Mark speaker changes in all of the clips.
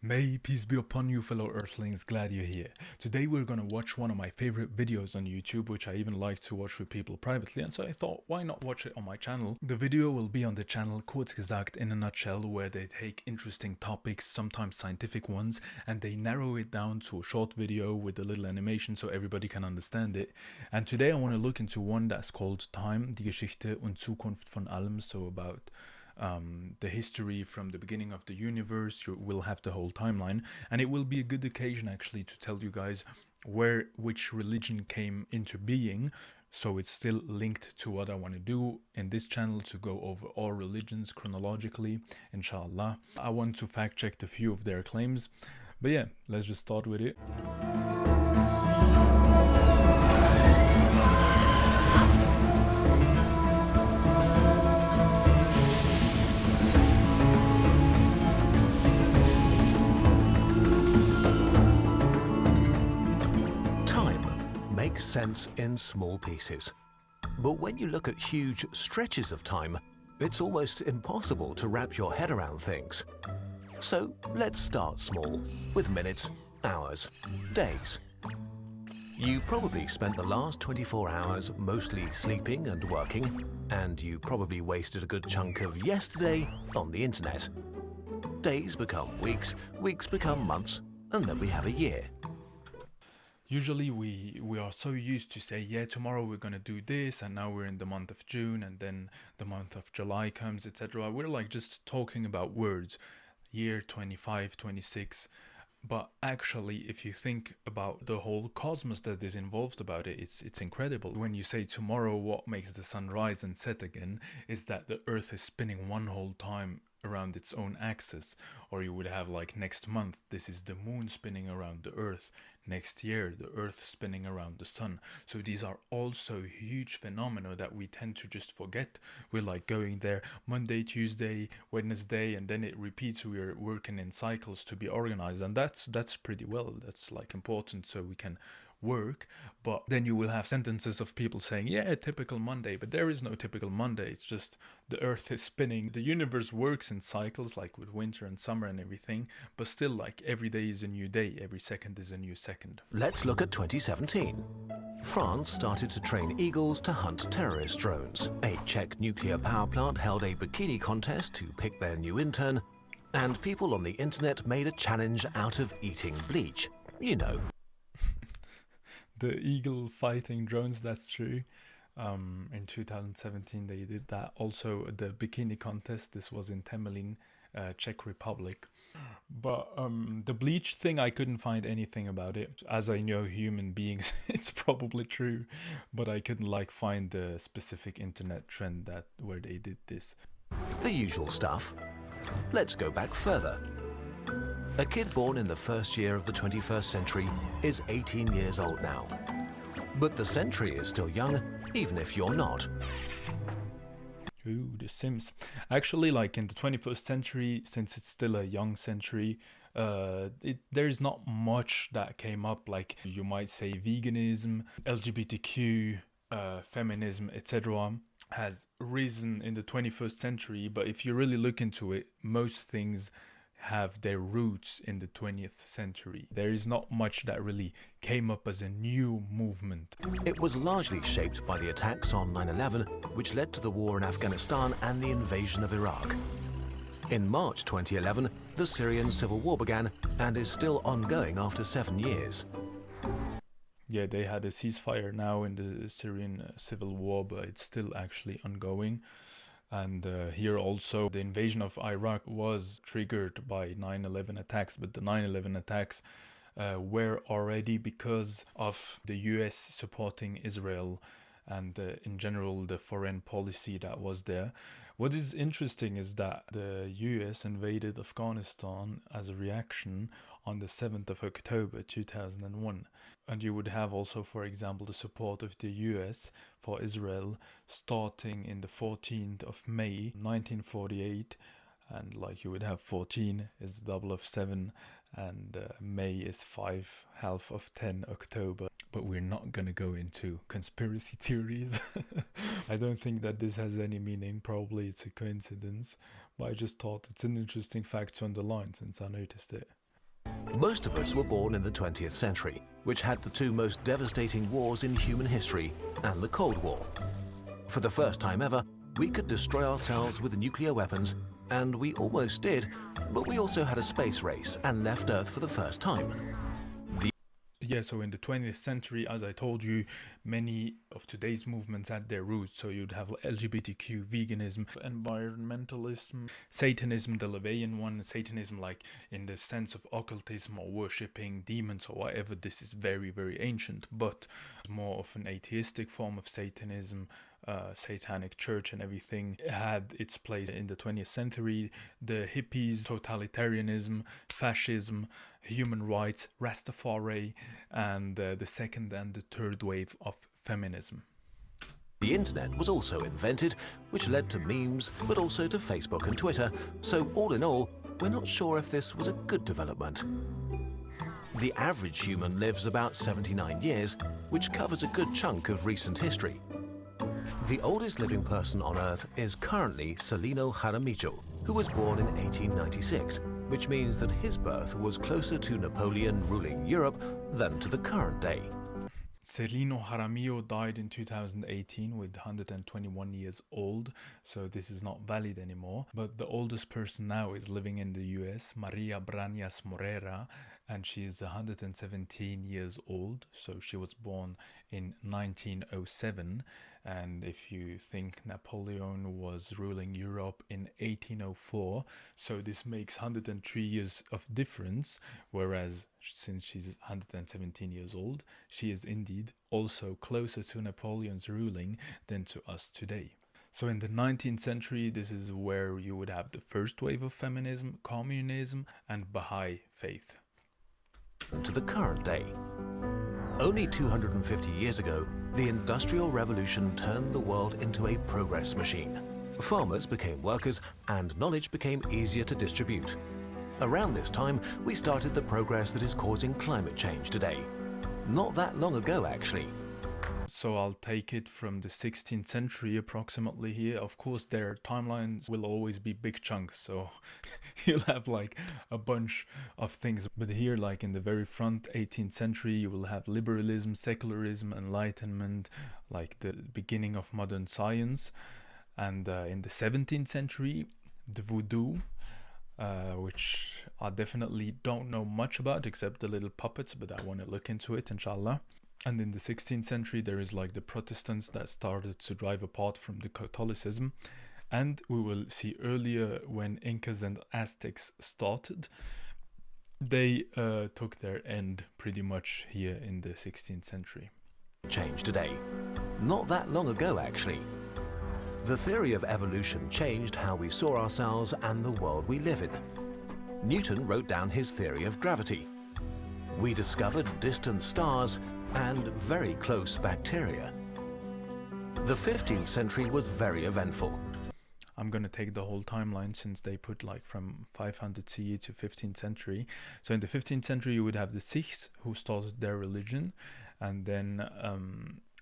Speaker 1: May peace be upon you, fellow Earthlings, glad you're here. Today we're gonna watch one of my favorite videos on YouTube, which I even like to watch with people privately, and so I thought, why not watch it on my channel? The video will be on the channel Kurz gesagt in a nutshell, where they take interesting topics, sometimes scientific ones, and they narrow it down to a short video with a little animation so everybody can understand it. And today I want to look into one that's called Time, die Geschichte und Zukunft von allem, so about the history from the beginning of the universe. You will have the whole timeline, and it will be a good occasion actually to tell you guys which religion came into being, so it's still linked to what I want to do in this channel, to go over all religions chronologically, inshallah. I want to fact check a few of their claims, but yeah, let's just start with it.
Speaker 2: Makes sense in small pieces. But when you look at huge stretches of time, it's almost impossible to wrap your head around things. So let's start small, with minutes, hours, days. You probably spent the last 24 hours mostly sleeping and working, and you probably wasted a good chunk of yesterday on the internet. Days become weeks, weeks become months, and then we have a year.
Speaker 1: Usually we are so used to say, yeah, tomorrow we're gonna do this, and now we're in the month of June, and then the month of July comes, etc. We're like just talking about words, year 25, 26. But actually, if you think about the whole cosmos that is involved about it, it's incredible. When you say tomorrow, what makes the sun rise and set again is that the Earth is spinning one whole time around its own axis. Or you would have like next month, this is the moon spinning around the Earth. Next year, the Earth spinning around the sun. So these are also huge phenomena that we tend to just forget. We're like going there Monday, Tuesday, Wednesday, and then it repeats. We're working in cycles to be organized, and that's pretty well. That's like important so we can work. But then you will have sentences of people saying, yeah, typical Monday, but there is no typical Monday. It's just the Earth is spinning. The universe works in cycles, like with winter and summer and everything, but still, like, every day is a new day, every second is a new second.
Speaker 2: Let's look at 2017. France started to train eagles to hunt terrorist drones. A Czech nuclear power plant held a bikini contest to pick their new intern, and people on the internet made a challenge out of eating bleach. You know.
Speaker 1: The eagle fighting drones, that's true. In 2017 they did that. Also the bikini contest, this was in Temelín, Czech Republic. But the bleach thing, I couldn't find anything about it. As I know human beings, it's probably true, but I couldn't like find the specific internet trend that where they did this.
Speaker 2: The usual stuff. Let's go back further. A kid born in the first year of the 21st century is 18 years old now. But the century is still young, even if you're not.
Speaker 1: Ooh, The Sims. Actually, like in the 21st century, since it's still a young century, there's not much that came up. Like you might say veganism, LGBTQ, feminism, etc. has risen in the 21st century. But if you really look into it, most things have their roots in the 20th century. There is not much that really came up as a new movement.
Speaker 2: It was largely shaped by the attacks on 9/11, which led to the war in Afghanistan and the invasion of Iraq. In March 2011, the Syrian civil war began and is still ongoing after 7 years.
Speaker 1: Yeah, they had a ceasefire now in the Syrian civil war, but it's still actually ongoing. And here also, the invasion of Iraq was triggered by 9/11 attacks, but the 9/11 attacks were already because of the US supporting Israel and in general the foreign policy that was there. What is interesting is that the US invaded Afghanistan as a reaction on the 7th of October 2001. And you would have also, for example, the support of the US for Israel starting in the 14th of May 1948. And like you would have 14 is the double of 7, and May is 5, half of 10 October. But we're not gonna go into conspiracy theories. I don't think that this has any meaning. Probably it's a coincidence, but I just thought it's an interesting fact to underline since I noticed it.
Speaker 2: Most of us were born in the 20th century, which had the two most devastating wars in human history and the Cold War. For the first time ever, we could destroy ourselves with nuclear weapons, and we almost did, but we also had a space race and left Earth for the first time.
Speaker 1: Yeah, so in the 20th century, as I told you, many of today's movements had their roots. So you'd have LGBTQ, veganism, environmentalism, Satanism, the Levian one, Satanism like in the sense of occultism or worshipping demons or whatever. This is very, very ancient, but more of an atheistic form of Satanism. Satanic church and everything had its place in the 20th century. The hippies, totalitarianism, fascism, human rights, Rastafari, and the second and the third wave of feminism.
Speaker 2: The internet was also invented, which led to memes, but also to Facebook and Twitter. So all in all, we're not sure if this was a good development. The average human lives about 79 years, which covers a good chunk of recent history. The oldest living person on Earth is currently Celino Jaramillo, who was born in 1896, which means that his birth was closer to Napoleon ruling Europe than to the current day.
Speaker 1: Celino Jaramillo died in 2018 with 121 years old, so this is not valid anymore. But the oldest person now is living in the US, Maria Brañas Morera, and she is 117 years old, so she was born in 1907. And if you think Napoleon was ruling Europe in 1804, so this makes 103 years of difference, whereas since she's 117 years old, she is indeed also closer to Napoleon's ruling than to us today. So in the 19th century, this is where you would have the first wave of feminism, communism, and Baha'i faith.
Speaker 2: To the current day. Only 250 years ago, the Industrial Revolution turned the world into a progress machine. Farmers became workers and knowledge became easier to distribute. Around this time, we started the progress that is causing climate change today. Not that long ago, actually.
Speaker 1: So I'll take it from the 16th century approximately here. Of course, their timelines will always be big chunks, so you'll have like a bunch of things. But here, like in the very front, 18th century, you will have liberalism, secularism, enlightenment, like the beginning of modern science. And in the 17th century, the voodoo, which I definitely don't know much about except the little puppets, but I want to look into it, inshallah. And in the 16th century, there is like the Protestants that started to drive apart from the Catholicism. And we will see earlier when Incas and Aztecs started, they took their end pretty much here in the 16th century.
Speaker 2: Change today. Not that long ago, actually. The theory of evolution changed how we saw ourselves and the world we live in. Newton wrote down his theory of gravity. We discovered distant stars and very close bacteria. The 15th century was very eventful.
Speaker 1: I'm going to take the whole timeline since they put like from 500 CE to 15th century. So in the 15th century, you would have the Sikhs who started their religion, and then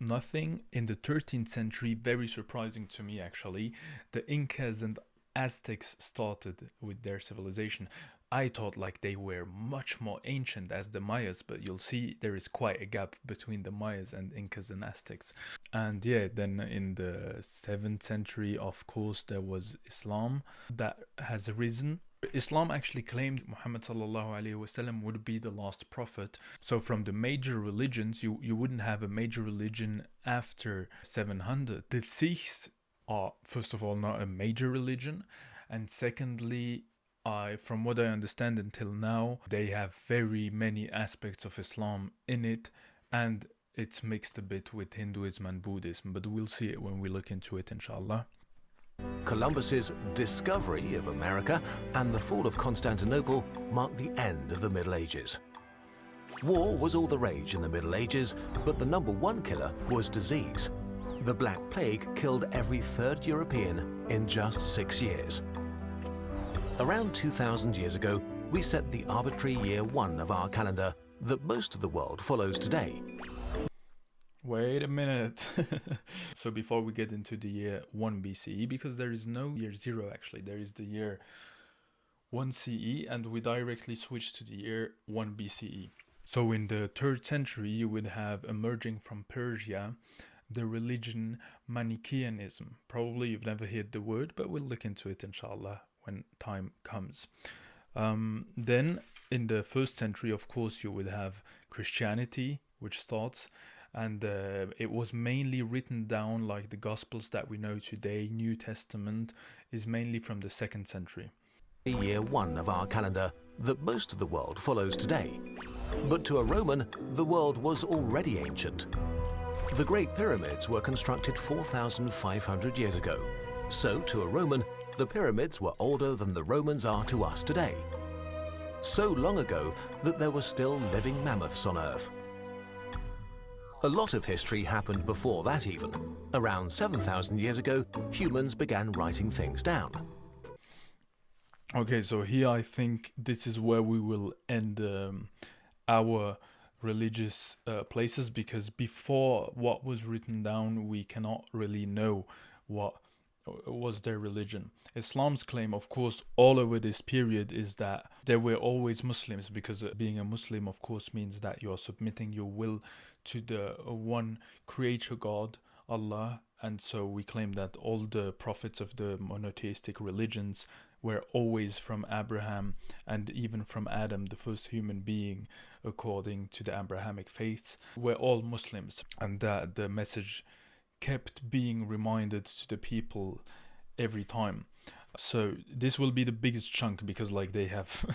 Speaker 1: nothing. In the 13th century, very surprising to me actually, the Incas and Aztecs started with their civilization. I thought like they were much more ancient as the Mayas, but you'll see there is quite a gap between the Mayas and Incas and Aztecs. And yeah, then in the 7th century, of course, there was Islam that has arisen. Islam actually claimed Muhammad sallallahu alaihi wasallam would be the last prophet. So from the major religions, you wouldn't have a major religion after 700. The Sikhs are, first of all, not a major religion, and secondly, from what I understand until now, they have very many aspects of Islam in it, and it's mixed a bit with Hinduism and Buddhism, but we'll see it when we look into it, inshallah.
Speaker 2: Columbus's discovery of America and the fall of Constantinople marked the end of the Middle Ages. War was all the rage in the Middle Ages, but the number one killer was disease. The Black Plague killed every third European in just 6 years. Around 2,000 years ago, we set the arbitrary year 1 of our calendar that most of the world follows today.
Speaker 1: Wait a minute. So before we get into the year 1 BCE, because there is no year 0 actually, there is the year 1 CE, and we directly switch to the year 1 BCE. So in the 3rd century, you would have emerging from Persia the religion Manichaeanism. Probably you've never heard the word, but we'll look into it inshallah when time comes. Then in the 1st century, of course, you would have Christianity, which starts, and it was mainly written down like the Gospels that we know today. New Testament is mainly from the 2nd century.
Speaker 2: Year 1 of our calendar that most of the world follows today. But to a Roman, the world was already ancient. The Great Pyramids were constructed 4,500 years ago. So to a Roman, the pyramids were older than the Romans are to us today. So long ago that there were still living mammoths on Earth. A lot of history happened before that even. Around 7,000 years ago, humans began writing things down.
Speaker 1: Okay, so here I think this is where we will end our religious places, because before what was written down, we cannot really know what was their religion. Islam's claim, of course, all over this period is that there were always Muslims, because being a Muslim, of course, means that you are submitting your will to the one creator God, Allah. And so we claim that all the prophets of the monotheistic religions were always from Abraham, and even from Adam, the first human being, according to the Abrahamic faiths, were all Muslims. And that the message kept being reminded to the people every time. So this will be the biggest chunk, because like they have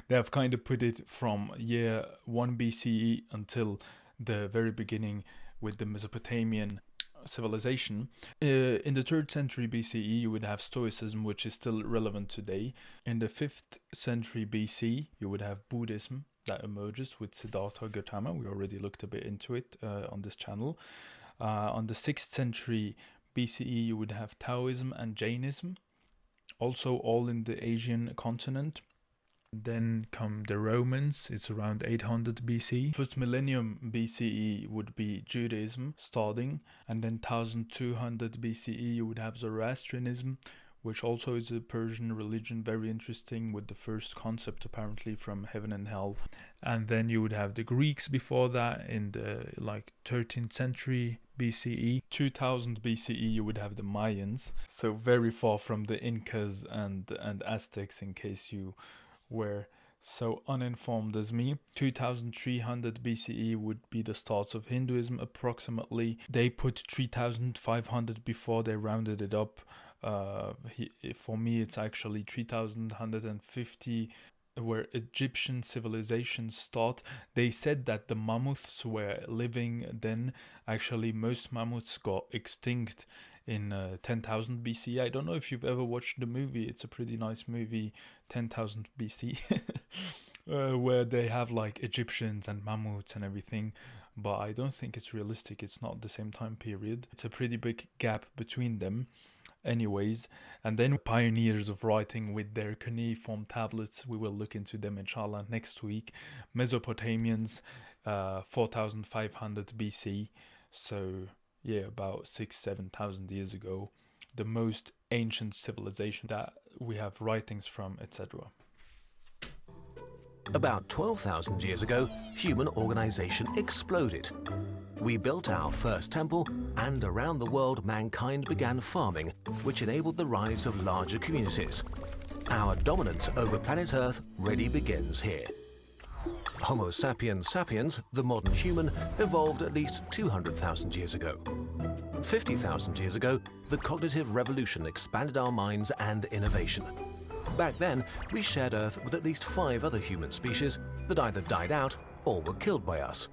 Speaker 1: they have kind of put it from year 1 BCE until the very beginning with the Mesopotamian civilization. In the 3rd century BCE, you would have Stoicism, which is still relevant today. In the 5th century BC, you would have Buddhism that emerges with Siddhartha Gautama. We already looked a bit into it on this channel. On the 6th century BCE, you would have Taoism and Jainism, also all in the Asian continent. Then come the Romans, it's around 800 BC. First millennium BCE would be Judaism starting, and then 1200 BCE you would have Zoroastrianism, which also is a Persian religion, very interesting, with the first concept apparently from heaven and hell. And then you would have the Greeks before that in the 13th century BCE. 2000 BCE you would have the Mayans, so very far from the Incas and Aztecs, in case you were so uninformed as me. 2300 BCE would be the start of Hinduism approximately. They put 3500 before they rounded it up. For me it's actually 3150, where Egyptian civilization start. They said that the mammoths were living then. Actually most mammoths got extinct in 10,000 BC. I don't know if you've ever watched the movie. It's a pretty nice movie, 10,000 BC, where they have like Egyptians and mammoths and everything. But I don't think it's realistic. It's not the same time period. It's a pretty big gap between them. Anyways, and then pioneers of writing with their cuneiform tablets. We will look into them inshallah next week. Mesopotamians, 4,500 BC. So yeah, about 7,000 years ago, the most ancient civilization that we have writings from, etc.
Speaker 2: About 12,000 years ago, human organization exploded. We built our first temple, and around the world mankind began farming, which enabled the rise of larger communities. Our dominance over planet Earth really begins here. Homo sapiens sapiens, the modern human, evolved at least 200,000 years ago. 50,000 years ago, the cognitive revolution expanded our minds and innovation. Back then, we shared Earth with at least 5 other human species that either died out or were killed by us.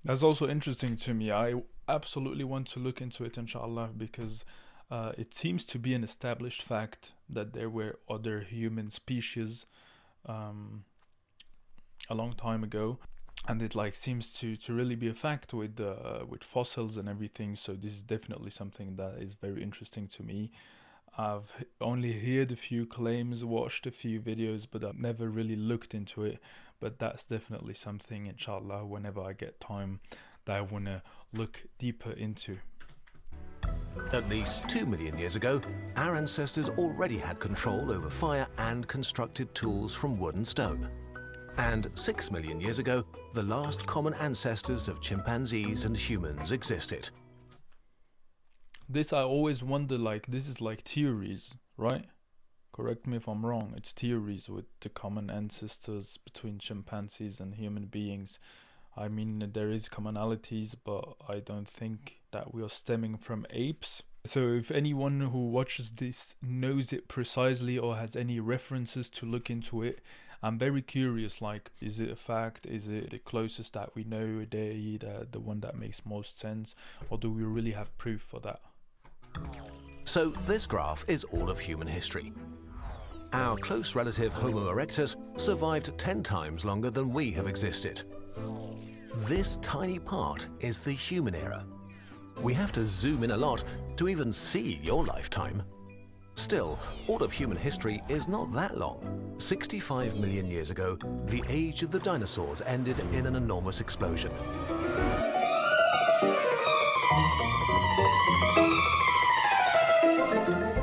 Speaker 1: That's also interesting to me. I absolutely want to look into it, inshallah, because it seems to be an established fact that there were other human species a long time ago, and it seems to really be a fact with fossils and everything. So this is definitely something that is very interesting to me. I've only heard a few claims, watched a few videos, but I've never really looked into it. But that's definitely something, inshallah, whenever I get time, that I want to look deeper into.
Speaker 2: At least 2 million years ago, our ancestors already had control over fire and constructed tools from wood and stone. And 6 million years ago, the last common ancestors of chimpanzees and humans existed.
Speaker 1: This I always wonder, like, this is like theories, right? Correct me if I'm wrong. It's theories with the common ancestors between chimpanzees and human beings. I mean, there is commonalities, but I don't think that we are stemming from apes. So if anyone who watches this knows it precisely or has any references to look into it, I'm very curious, like, is it a fact? Is it the closest that we know, the one that makes most sense? Or do we really have proof for that?
Speaker 2: So this graph is all of human history. Our close relative Homo erectus survived 10 times longer than we have existed. This tiny part is the human era. We have to zoom in a lot to even see your lifetime. Still, all of human history is not that long. 65 million years ago, the age of the dinosaurs ended in an enormous explosion.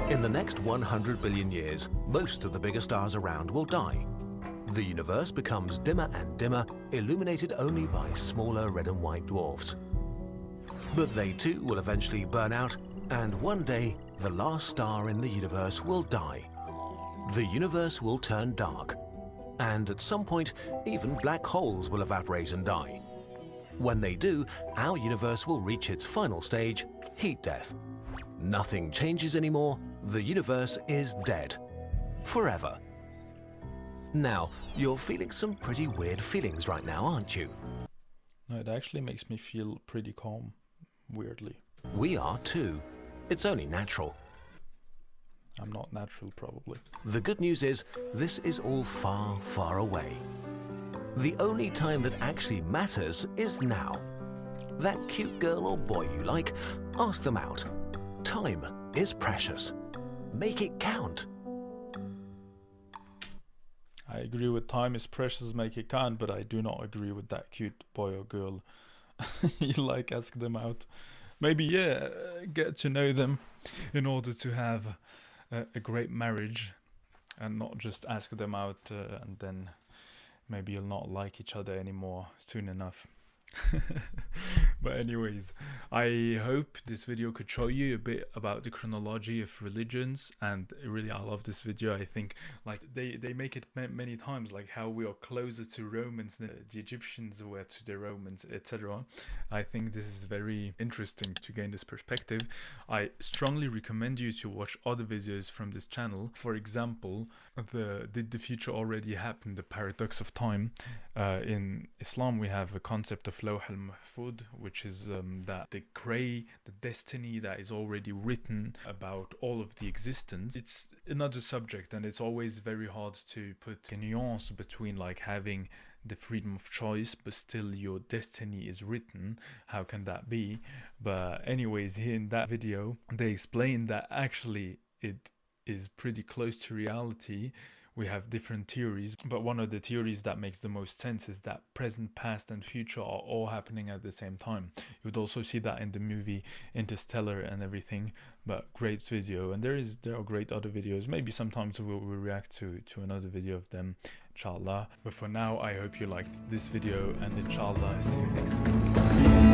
Speaker 2: In the next 100 billion years, most of the bigger stars around will die. The universe becomes dimmer and dimmer, illuminated only by smaller red and white dwarfs. But they too will eventually burn out, and one day, the last star in the universe will die. The universe will turn dark, and at some point, even black holes will evaporate and die. When they do, our universe will reach its final stage, heat death. Nothing changes anymore, the universe is dead. Forever. Now, you're feeling some pretty weird feelings right now, aren't you?
Speaker 1: No, it actually makes me feel pretty calm, weirdly.
Speaker 2: We are too. It's only natural.
Speaker 1: I'm not natural, probably.
Speaker 2: The good news is, this is all far, far away. The only time that actually matters is now. That cute girl or boy you like, ask them out. Time is precious. Make it count.
Speaker 1: I agree with time is precious, make it count, but I do not agree with that cute boy or girl. You like, ask them out. Maybe, yeah, get to know them in order to have a great marriage, and not just ask them out and then maybe you'll not like each other anymore soon enough. But anyways, I hope this video could show you a bit about the chronology of religions, and really I love this video. I think like they make it many times, like how we are closer to Romans than the Egyptians were to the Romans, etc. I think this is very interesting to gain this perspective. I strongly recommend you to watch other videos from this channel. For example, did the future already happen, the paradox of time. In Islam we have a concept of Lawh al-Mahfud, which is that the destiny that is already written about all of the existence. It's another subject, and it's always very hard to put a nuance between like having the freedom of choice but still your destiny is written. How can that be? But anyways, here in that video they explain that actually it is pretty close to reality. We have different theories, but one of the theories that makes the most sense is that present, past and future are all happening at the same time. You would also see that in the movie Interstellar and everything. But great video, and there are great other videos. Maybe sometimes we'll react to another video of them, inshallah. But for now, I hope you liked this video, and inshallah see you next time.